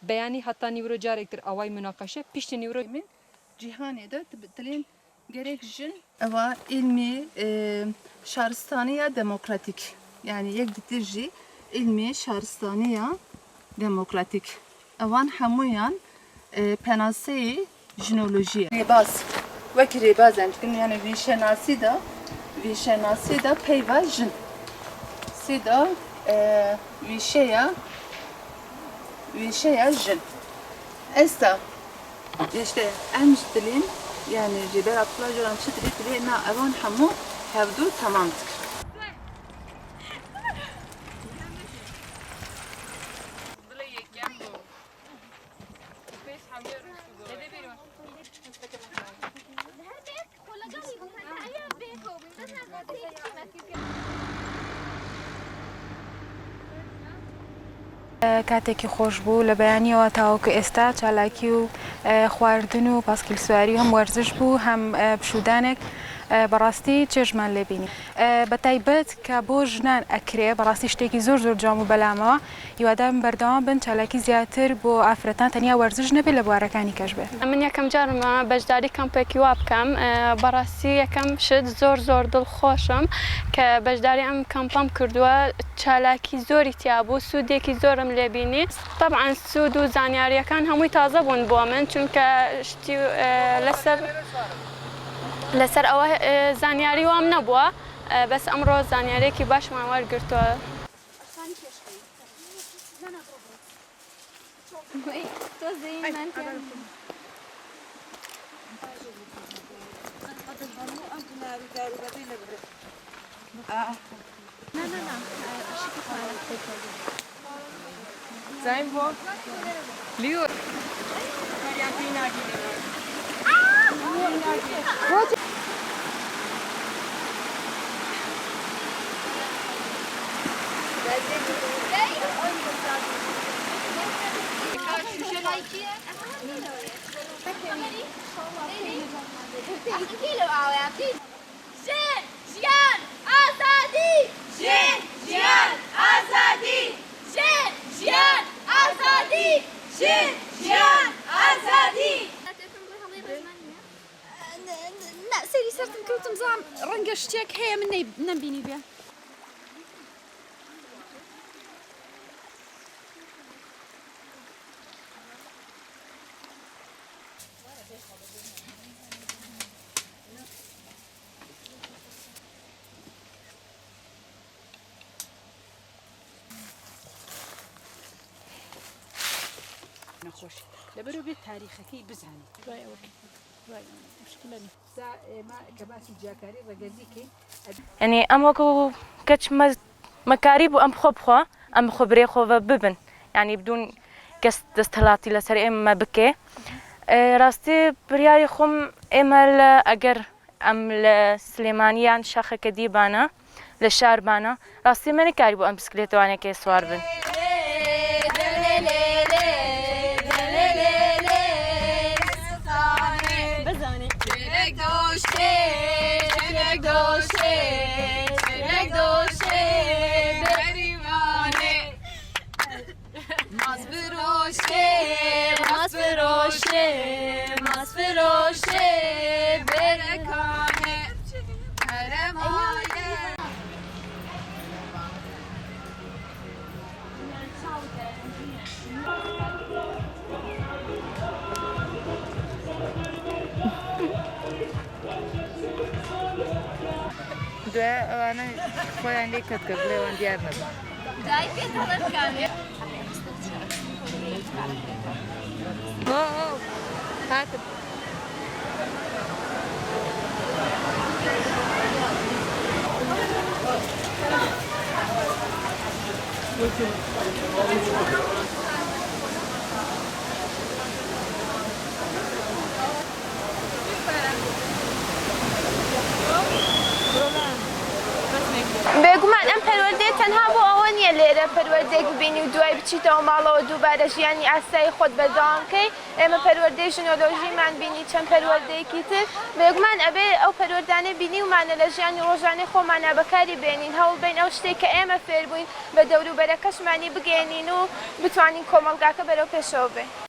بياني حتى نيورو جاركتر أواي مناقشة بيشت نيورو من جهاني ده تبتلين gerek jin eva ilmi şaristaniya demokratik yani yek ditirji ilmi şaristaniya demokratik evan hamuyan penasey jinoloji rebaz vekir rebaz yani vişenasi da peyva jin sida vişeya jin esta işte en dilin yani jiber atla joran çıtri tili na avan hamu havdu tamamdır. کاتێکی خۆش بوو لە بەیانیەوە تاوەکو ئێستا چالاکی و خواردن و پاسکیل سواری هەم وەرزش بوو هەم پشودانێک بەڕاستی چێژمان لێبینی بە تایبەت کە بۆ ژنان ئەکرێ بەڕاستی شتێکی زۆر زۆر جوان و بەلامەوە هیوادارم بەردەوام بن چالاکی زیاتر بۆ ئافرەتان تەنیا وەرزش نەبێت لە بوارەکانی کەش بێت. من یەکەم جارمە بەشداری کەمپێکی وا بکەم بەڕاستی یەکەم شت زۆر زۆر دڵخۆشم کە بەشداری ئەم کەمپەم کردووە چالاکی زۆری تیا بوو سوودێکی زۆرم لێبینی طبعاً سوود و زانیاریەکان هەمووی تازە بوون بۆ من چونکە شتی لەسەر ئەوە زانیاری وام نەبووە بەس ئەمڕۆ زانیارێکی باشمان وەرگرتووە. زين بو ليو سەری سەرتم کەوتم زام ڕەنگە شتێک هەیە من نەبینی بێ. نەخۆش لەبەرەوە بێت تاریخەکەی بزانێت مشکلە کە باسی جیاکاری ڕێگەزیکەی یعنی ئەم وەکو کەچ مەکاری بوو ئەم خۆ بخوا ئەم بخۆ برێ خۆڤە ببن یعنی بدون کەس دەستهڵاتی لەسەر ئێمە بکێ ڕاستی بریاری خۆم ئێمە لە ئەگەر ئەم لە سلێمانیان شاخەکە دیبانە لە شاربانە ڕاستی منی کاری بۆ ئەم بسکلێتوانێکی سوار بن. دوای ئەوانە خۆیان لێ کەت کە بڵێوان دیار نەبوو. هاتم. بێگومان ئەم پەروەردەیە تەنها بۆ ئەوە نییە لێرە پەروەردەیەک ببینی و دوای بچیتەوە ماڵەوە دووبارە ژیانی ئاسایی خۆت بەردەوام بکەی ئێمە پەروەردەی ژنۆلۆژیمان بینی چەند پەروەردەیەکی تر بێگومان ئەبێ ئەو پەروەردانە بینیومانە لە ژیانی ڕۆژانەی خۆمانە بەکاری بێنین هەوڵ بین ئەو شتێک کە ئێمە فێر بووین بە دەوروبەرەکەشمانی بگەێنین و بتوانین کۆمەڵگاکە بەرەو پێشەوە بێ.